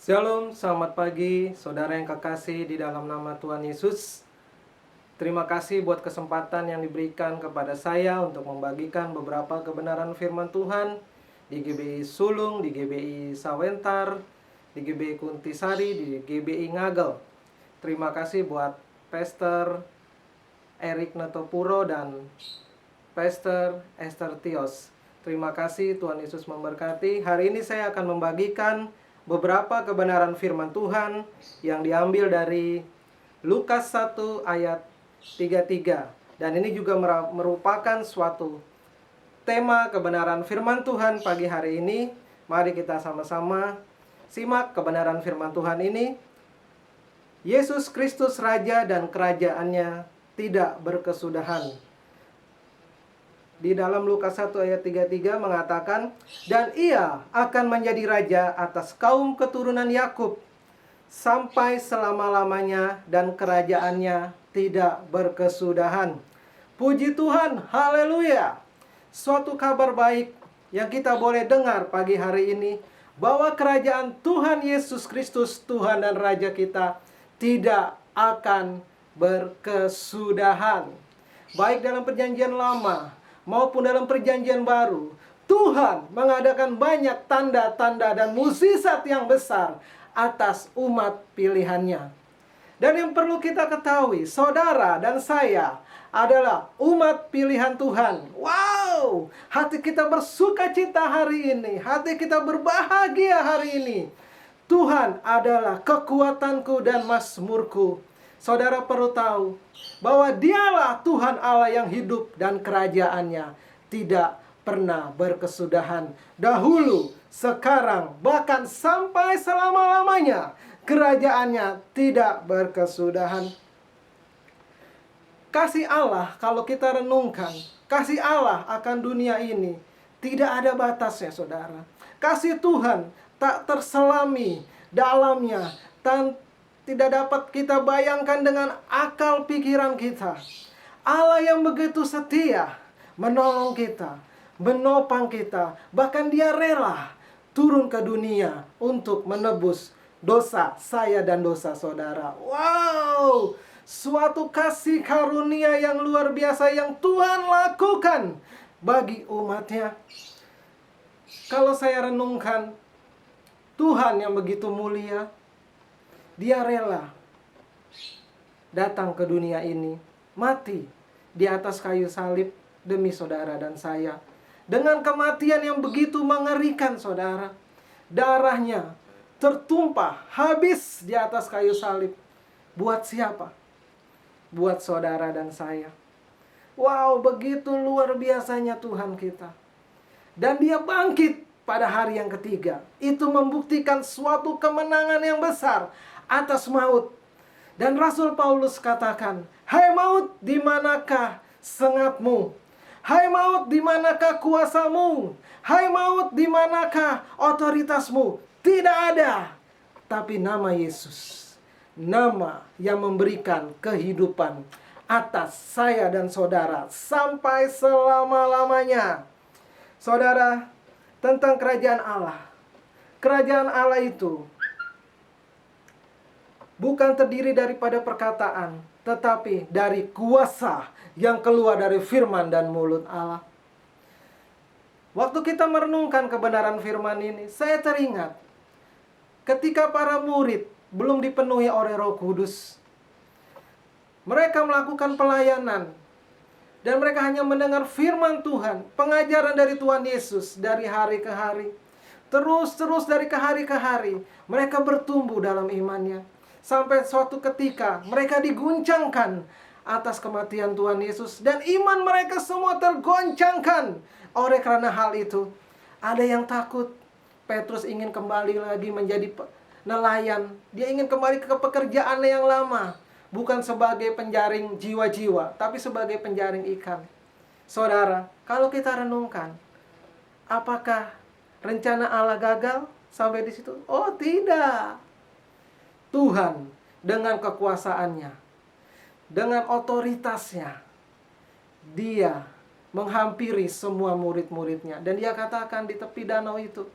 Shalom, selamat pagi, saudara yang kekasih di dalam nama Tuhan Yesus. Terima kasih buat kesempatan yang diberikan kepada saya untuk membagikan beberapa kebenaran firman Tuhan di GBI Sulung, di GBI Sawentar, di GBI Kuntisari, di GBI Ngagel. Terima kasih buat Pastor Erik Netopuro dan Pastor Esther Tios. Terima kasih, Tuhan Yesus memberkati. Hari ini saya akan membagikan beberapa kebenaran firman Tuhan yang diambil dari Lukas 1 ayat 33. Dan ini juga merupakan suatu tema kebenaran firman Tuhan pagi hari ini. Mari kita sama-sama simak kebenaran firman Tuhan ini. Yesus Kristus Raja dan kerajaannya tidak berkesudahan. Di dalam Lukas 1 ayat 33 mengatakan, dan ia akan menjadi raja atas kaum keturunan Yakub sampai selama-lamanya, dan kerajaannya tidak berkesudahan. Puji Tuhan, haleluya. Suatu kabar baik yang kita boleh dengar pagi hari ini, bahwa kerajaan Tuhan Yesus Kristus, Tuhan dan Raja kita, tidak akan berkesudahan. Baik dalam perjanjian lama maupun dalam perjanjian baru, Tuhan mengadakan banyak tanda-tanda dan mukjizat yang besar atas umat pilihannya. Dan yang perlu kita ketahui, saudara dan saya adalah umat pilihan Tuhan. Wow, hati kita bersuka cita hari ini, hati kita berbahagia hari ini. Tuhan adalah kekuatanku dan mazmurku. Saudara perlu tahu bahwa dialah Tuhan Allah yang hidup dan kerajaannya tidak pernah berkesudahan. Dahulu, sekarang, bahkan sampai selama-lamanya, kerajaannya tidak berkesudahan. Kasih Allah, kalau kita renungkan, kasih Allah akan dunia ini tidak ada batasnya, saudara. Kasih Tuhan tak terselami dalamnya, tidak dapat kita bayangkan dengan akal pikiran kita. Allah yang begitu setia menolong kita, menopang kita, bahkan Dia rela turun ke dunia untuk menebus dosa saya dan dosa saudara. Wow, suatu kasih karunia yang luar biasa yang Tuhan lakukan bagi umatnya. Kalau saya renungkan, Tuhan yang begitu mulia, Dia rela datang ke dunia ini, mati di atas kayu salib demi saudara dan saya. Dengan kematian yang begitu mengerikan, saudara. Darahnya tertumpah habis di atas kayu salib. Buat siapa? Buat saudara dan saya. Wow, begitu luar biasanya Tuhan kita. Dan Dia bangkit pada hari yang ketiga. Itu membuktikan suatu kemenangan yang besar atas maut. Dan Rasul Paulus katakan, hai maut, di manakah sengatmu? Hai maut, di manakah kuasamu? Hai maut, di manakah otoritasmu? Tidak ada. Tapi nama Yesus, nama yang memberikan kehidupan atas saya dan saudara sampai selama-lamanya. Saudara, tentang kerajaan Allah. Kerajaan Allah itu bukan terdiri daripada perkataan, tetapi dari kuasa yang keluar dari firman dan mulut Allah. Waktu kita merenungkan kebenaran firman ini, saya teringat ketika para murid belum dipenuhi oleh Roh Kudus. Mereka melakukan pelayanan dan mereka hanya mendengar firman Tuhan, pengajaran dari Tuhan Yesus dari hari ke hari. Terus dari ke hari ke hari, mereka bertumbuh dalam imannya. Sampai suatu ketika mereka diguncangkan atas kematian Tuhan Yesus. Dan iman mereka semua tergoncangkan. Oleh karena hal itu, ada yang takut. Petrus ingin kembali lagi menjadi nelayan. Dia ingin kembali ke pekerjaannya yang lama. Bukan sebagai penjaring jiwa-jiwa, tapi sebagai penjaring ikan. Saudara, kalau kita renungkan, apakah rencana Allah gagal sampai di situ? Oh, tidak. Tuhan dengan kekuasaannya, dengan otoritasnya, Dia menghampiri semua murid-muridnya. Dan Dia katakan di tepi danau itu,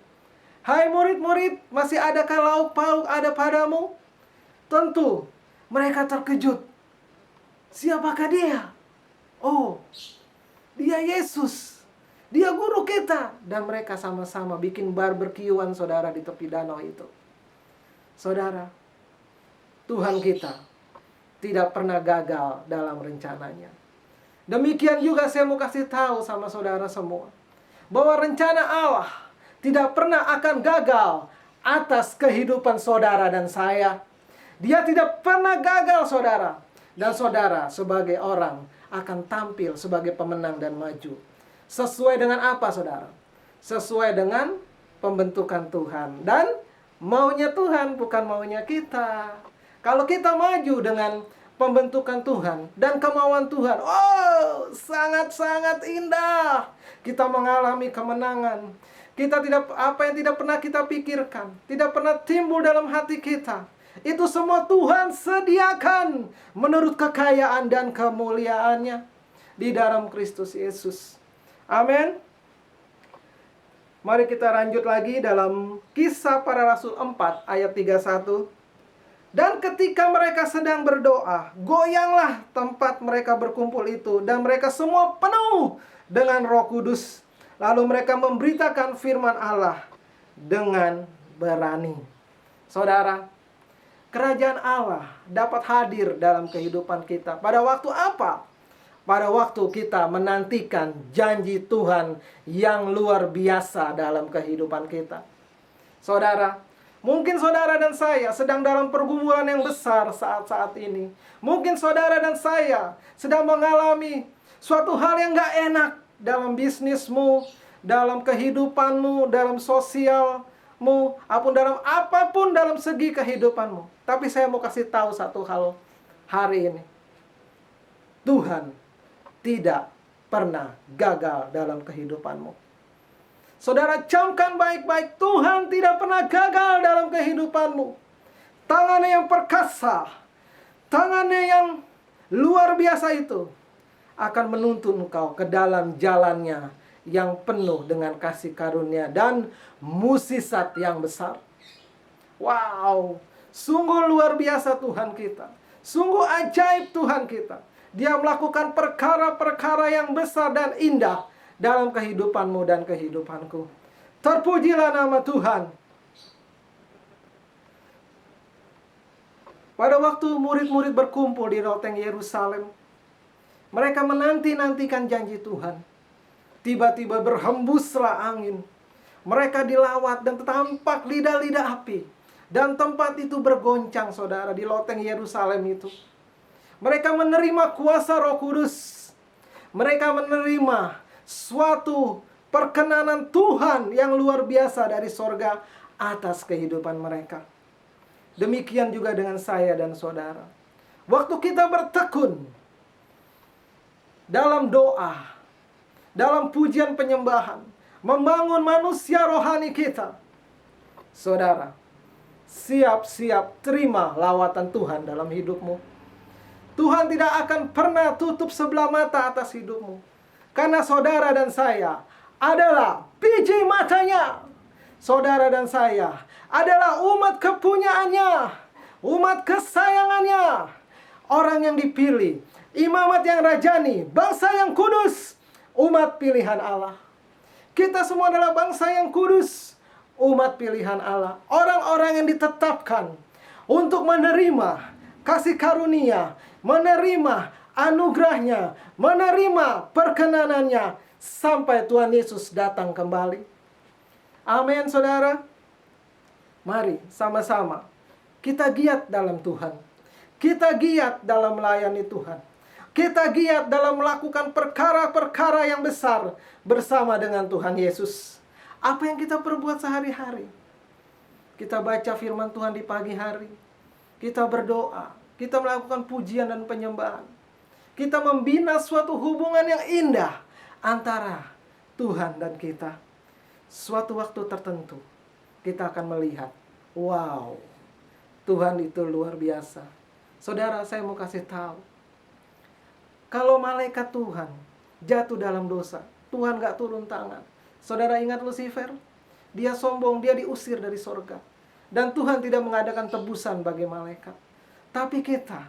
Hai murid-murid, masih adakah lauk pauk ada padamu? Tentu mereka terkejut. Siapakah dia? Oh, dia Yesus. Dia guru kita. Dan mereka sama-sama bikin barbekyuan saudara di tepi danau itu. Saudara, Tuhan kita tidak pernah gagal dalam rencananya. Demikian juga saya mau kasih tahu sama saudara semua, bahwa rencana Allah tidak pernah akan gagal atas kehidupan saudara dan saya. Dia tidak pernah gagal, saudara. Dan saudara sebagai orang akan tampil sebagai pemenang dan maju. Sesuai dengan apa, saudara? Sesuai dengan pembentukan Tuhan. Dan maunya Tuhan, bukan maunya kita. Kalau kita maju dengan pembentukan Tuhan dan kemauan Tuhan, oh, sangat-sangat indah. Kita mengalami kemenangan. Kita tidak, apa yang tidak pernah kita pikirkan, tidak pernah timbul dalam hati kita, itu semua Tuhan sediakan menurut kekayaan dan kemuliaannya di dalam Kristus Yesus. Amin. Mari kita lanjut lagi dalam Kisah Para Rasul 4 ayat 31. Dan ketika mereka sedang berdoa, goyanglah tempat mereka berkumpul itu, dan mereka semua penuh dengan Roh Kudus. Lalu mereka memberitakan firman Allah dengan berani. Saudara, kerajaan Allah dapat hadir dalam kehidupan kita. Pada waktu apa? Pada waktu kita menantikan janji Tuhan yang luar biasa dalam kehidupan kita. Saudara, mungkin saudara dan saya sedang dalam pergumulan yang besar saat-saat ini. Mungkin saudara dan saya sedang mengalami suatu hal yang gak enak dalam bisnismu, dalam kehidupanmu, dalam sosialmu, apapun dalam segi kehidupanmu. Tapi saya mau kasih tahu satu hal hari ini. Tuhan tidak pernah gagal dalam kehidupanmu. Saudara, camkan baik-baik, Tuhan tidak pernah gagal dalam kehidupanmu. Tangannya yang perkasa, tangannya yang luar biasa itu akan menuntun engkau ke dalam jalannya yang penuh dengan kasih karunia dan mukjizat yang besar. Wow, sungguh luar biasa Tuhan kita. Sungguh ajaib Tuhan kita. Dia melakukan perkara-perkara yang besar dan indah dalam kehidupanmu dan kehidupanku. Terpujilah nama Tuhan. Pada waktu murid-murid berkumpul di loteng Yerusalem, mereka menanti-nantikan janji Tuhan. Tiba-tiba berhembuslah angin. Mereka dilawat dan tampak lidah-lidah api. Dan tempat itu bergoncang, saudara, di loteng Yerusalem itu. Mereka menerima kuasa Roh Kudus. Mereka menerima suatu perkenanan Tuhan yang luar biasa dari sorga atas kehidupan mereka. Demikian juga dengan saya dan saudara. Waktu kita bertekun dalam doa, dalam pujian penyembahan, membangun manusia rohani kita, saudara, siap-siap terima lawatan Tuhan dalam hidupmu. Tuhan tidak akan pernah tutup sebelah mata atas hidupmu. Karena saudara dan saya adalah biji matanya. Saudara dan saya adalah umat kepunyaannya, umat kesayangannya, orang yang dipilih, imamat yang rajani, bangsa yang kudus, umat pilihan Allah. Kita semua adalah bangsa yang kudus, umat pilihan Allah, orang-orang yang ditetapkan untuk menerima kasih karunia, menerima anugerahnya, menerima perkenanannya sampai Tuhan Yesus datang kembali. Amin, saudara. Mari sama-sama kita giat dalam Tuhan. Kita giat dalam melayani Tuhan. Kita giat dalam melakukan perkara-perkara yang besar bersama dengan Tuhan Yesus. Apa yang kita perbuat sehari-hari? Kita baca firman Tuhan di pagi hari. Kita berdoa. Kita melakukan pujian dan penyembahan. Kita membina suatu hubungan yang indah antara Tuhan dan kita. Suatu waktu tertentu kita akan melihat, wow, Tuhan itu luar biasa. Saudara, saya mau kasih tahu, kalau malaikat Tuhan jatuh dalam dosa, Tuhan gak turun tangan. Saudara ingat Lucifer? dia sombong, dia diusir dari sorga. Dan Tuhan tidak mengadakan tebusan bagi malaikat. Tapi kita,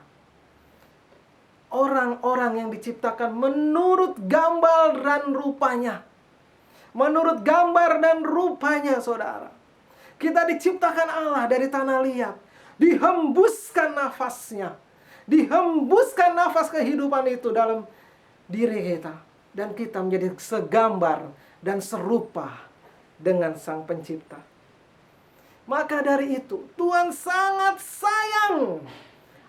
orang-orang yang diciptakan menurut gambar dan rupanya. Menurut gambar dan rupanya, saudara. Kita diciptakan Allah dari tanah liat. Dihembuskan nafasnya. Dihembuskan nafas kehidupan itu dalam diri kita. Dan kita menjadi segambar dan serupa dengan Sang Pencipta. Maka dari itu, Tuhan sangat sayang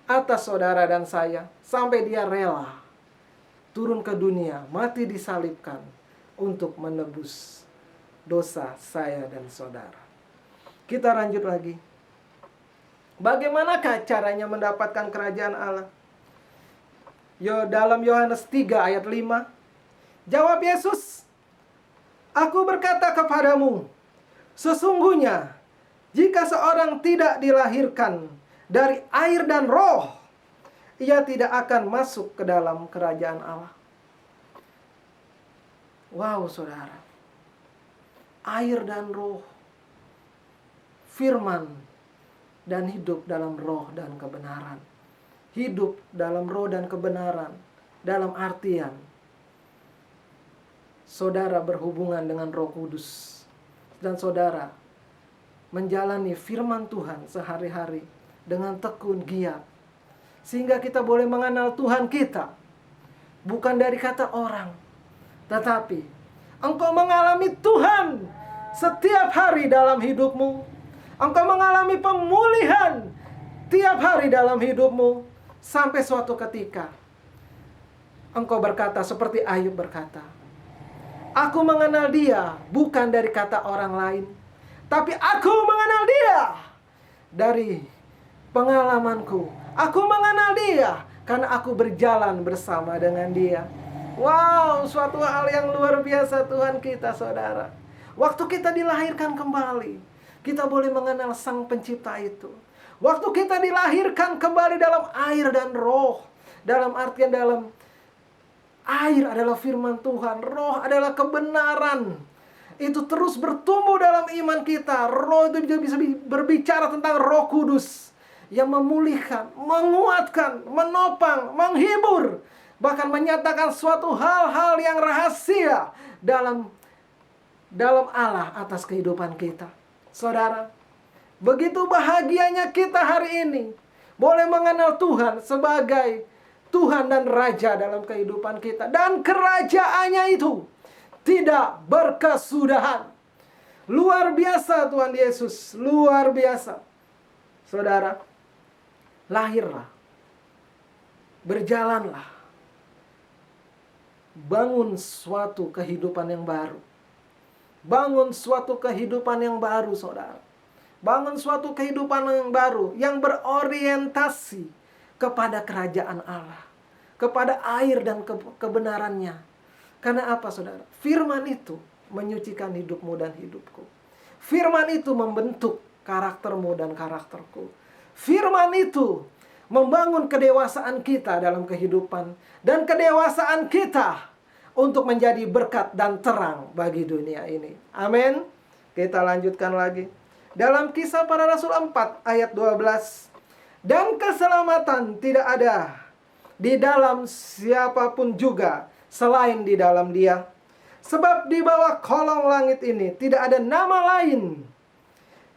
atas saudara dan saya. Sampai dia rela turun ke dunia, mati disalibkan untuk menebus dosa saya dan saudara. Kita lanjut lagi. Bagaimanakah caranya mendapatkan kerajaan Allah? Dalam Yohanes 3 ayat 5. Jawab Yesus, "Aku berkata kepadamu, sesungguhnya jika seorang tidak dilahirkan dari air dan roh, ia tidak akan masuk ke dalam kerajaan Allah." Wow, saudara. Air dan roh. Firman dan hidup dalam roh dan kebenaran. Hidup dalam roh dan kebenaran. Dalam artian, saudara berhubungan dengan Roh Kudus. Dan saudara menjalani firman Tuhan sehari-hari dengan tekun giat. Sehingga kita boleh mengenal Tuhan kita. Bukan dari kata orang. Tetapi engkau mengalami Tuhan setiap hari dalam hidupmu. Engkau mengalami pemulihan tiap hari dalam hidupmu. Sampai suatu ketika engkau berkata seperti Ayub berkata, "Aku mengenal dia bukan dari kata orang lain, tapi aku mengenal dia dari pengalamanku. Aku mengenal dia karena aku berjalan bersama dengan dia." Wow, suatu hal yang luar biasa Tuhan kita, saudara. Waktu kita dilahirkan kembali, kita boleh mengenal Sang Pencipta itu. Waktu kita dilahirkan kembali dalam air dan roh. Dalam artian dalam air adalah firman Tuhan, roh adalah kebenaran. Itu terus bertumbuh dalam iman kita. Roh itu bisa berbicara tentang Roh Kudus yang memulihkan, menguatkan, menopang, menghibur, bahkan menyatakan suatu hal-hal yang rahasia dalam Allah atas kehidupan kita. Saudara, begitu bahagianya kita hari ini boleh mengenal Tuhan sebagai Tuhan dan Raja dalam kehidupan kita. Dan kerajaannya itu tidak berkesudahan. Luar biasa Tuhan Yesus, luar biasa. Saudara, lahirlah, berjalanlah, bangun suatu kehidupan yang baru. Bangun suatu kehidupan yang baru, saudara. Bangun suatu kehidupan yang baru yang berorientasi kepada kerajaan Allah, kepada air dan kebenarannya. Karena apa, saudara? Firman itu menyucikan hidupmu dan hidupku. Firman itu membentuk karaktermu dan karakterku. Firman itu membangun kedewasaan kita dalam kehidupan dan kedewasaan kita untuk menjadi berkat dan terang bagi dunia ini. Amin. Kita lanjutkan lagi. Dalam Kisah Para Rasul 4 ayat 12. "Dan keselamatan tidak ada di dalam siapapun juga selain di dalam Dia. Sebab di bawah kolong langit ini tidak ada nama lain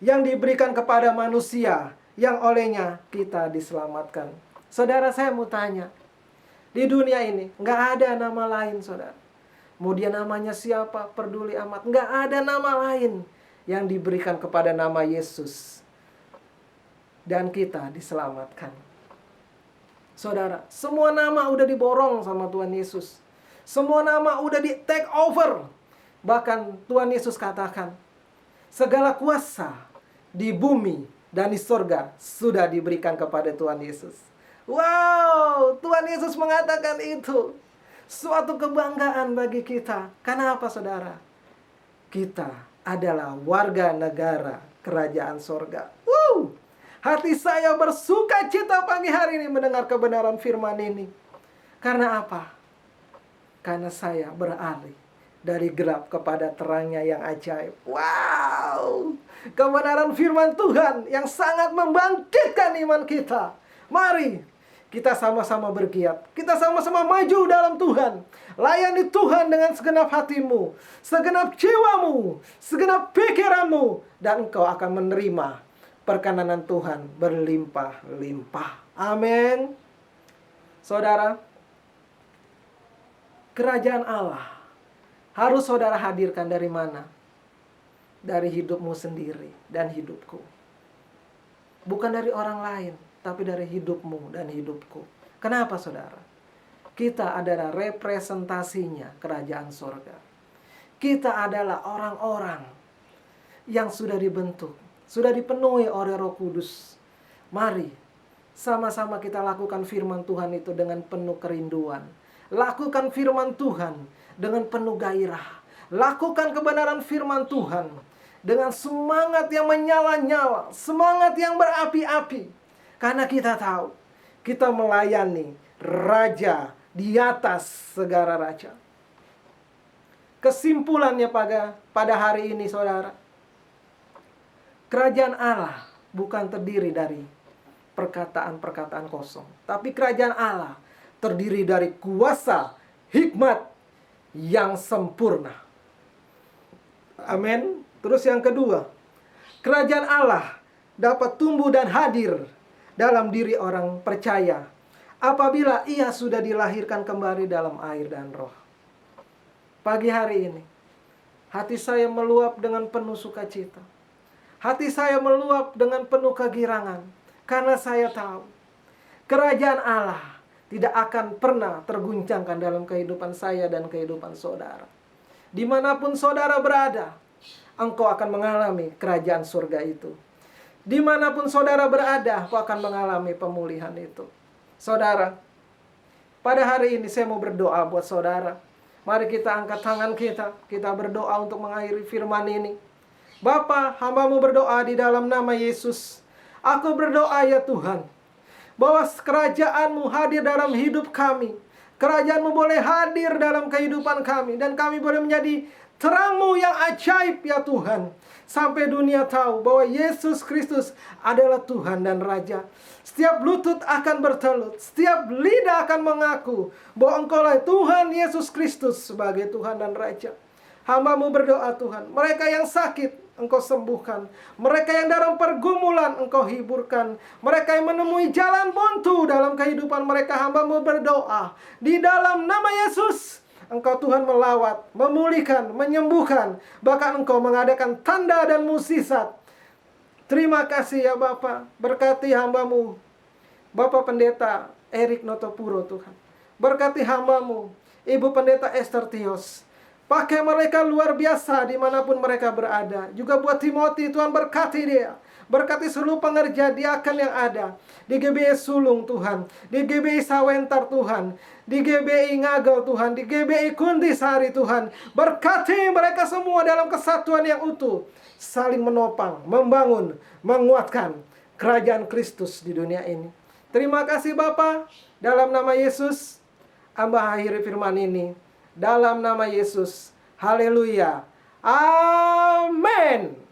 yang diberikan kepada manusia yang olehnya kita diselamatkan." Saudara, saya mau tanya. Di dunia ini nggak ada nama lain, saudara. Mau dia namanya siapa, peduli amat. Nggak ada nama lain yang diberikan kepada nama Yesus. Dan kita diselamatkan. Saudara, semua nama udah diborong sama Tuhan Yesus. Semua nama udah di take over. Bahkan Tuhan Yesus katakan, segala kuasa di bumi dan di surga sudah diberikan kepada Tuhan Yesus. Wow, Tuhan Yesus mengatakan itu. Suatu kebanggaan bagi kita. Karena apa, saudara? Kita adalah warga negara kerajaan sorga. Hati saya bersuka cita pagi hari ini mendengar kebenaran firman ini. Karena apa? Karena saya beralih dari gelap kepada terangnya yang ajaib. Wow, Wow, kebenaran firman Tuhan yang sangat membangkitkan iman kita. Mari kita sama-sama bergiat. Kita sama-sama maju dalam Tuhan. Layani Tuhan dengan segenap hatimu, segenap jiwamu, segenap pikiranmu, dan engkau akan menerima perkenanan Tuhan berlimpah-limpah. Amin. Saudara, kerajaan Allah harus saudara hadirkan dari mana? Dari hidupmu sendiri dan hidupku. Bukan dari orang lain, tapi dari hidupmu dan hidupku. Kenapa saudara? Kita adalah representasinya kerajaan surga. Kita adalah orang-orang yang sudah dibentuk, sudah dipenuhi oleh Roh Kudus. Mari sama-sama kita lakukan firman Tuhan itu dengan penuh kerinduan. Lakukan firman Tuhan dengan penuh gairah. Lakukan kebenaran firman Tuhan dengan semangat yang menyala-nyala, semangat yang berapi-api. Karena kita tahu, kita melayani Raja di atas segala raja. Kesimpulannya pada hari ini saudara, kerajaan Allah bukan terdiri dari perkataan-perkataan kosong, tapi kerajaan Allah terdiri dari kuasa hikmat yang sempurna. Amin. Terus yang kedua, kerajaan Allah dapat tumbuh dan hadir dalam diri orang percaya apabila ia sudah dilahirkan kembali dalam air dan roh. Pagi hari ini, hati saya meluap dengan penuh sukacita. Hati saya meluap dengan penuh kegirangan. Karena saya tahu, kerajaan Allah tidak akan pernah terguncangkan dalam kehidupan saya dan kehidupan saudara. Dimanapun saudara berada, engkau akan mengalami kerajaan surga itu. Dimanapun saudara berada, engkau akan mengalami pemulihan itu. Saudara, pada hari ini saya mau berdoa buat saudara. Mari kita angkat tangan kita berdoa untuk mengakhiri firman ini. Bapa, hamba-Mu berdoa di dalam nama Yesus. Aku berdoa ya Tuhan, bahwa kerajaan-Mu hadir dalam hidup kami. Kerajaan-Mu boleh hadir dalam kehidupan kami, dan kami boleh menjadi terang-Mu yang ajaib ya Tuhan. Sampai dunia tahu bahwa Yesus Kristus adalah Tuhan dan Raja. Setiap lutut akan bertelut, setiap lidah akan mengaku bahwa Engkau lah Tuhan Yesus Kristus sebagai Tuhan dan Raja. Hamba-Mu berdoa Tuhan, mereka yang sakit Engkau sembuhkan, mereka yang dalam pergumulan Engkau hiburkan, mereka yang menemui jalan buntu dalam kehidupan mereka, hamba-Mu berdoa di dalam nama Yesus. Engkau Tuhan melawat, memulihkan, menyembuhkan, bahkan Engkau mengadakan tanda dan mukjizat. Terima kasih ya Bapa, berkati hamba-Mu Bapak Pendeta Erik Notopuro Tuhan. Berkati hamba-Mu Ibu Pendeta Esther Tios. Pakai mereka luar biasa dimanapun mereka berada. Juga buat Timothy, Tuhan berkati dia. Berkati seluruh pengerja diaken yang ada di GBI Sulung Tuhan, di GBI Sawentar Tuhan, di GBI Ngagel Tuhan, di GBI Kundisari Tuhan. Berkati mereka semua dalam kesatuan yang utuh, saling menopang, membangun, menguatkan kerajaan Kristus di dunia ini. Terima kasih Bapa, dalam nama Yesus hamba akhiri firman ini. Dalam nama Yesus. Haleluya. Amin.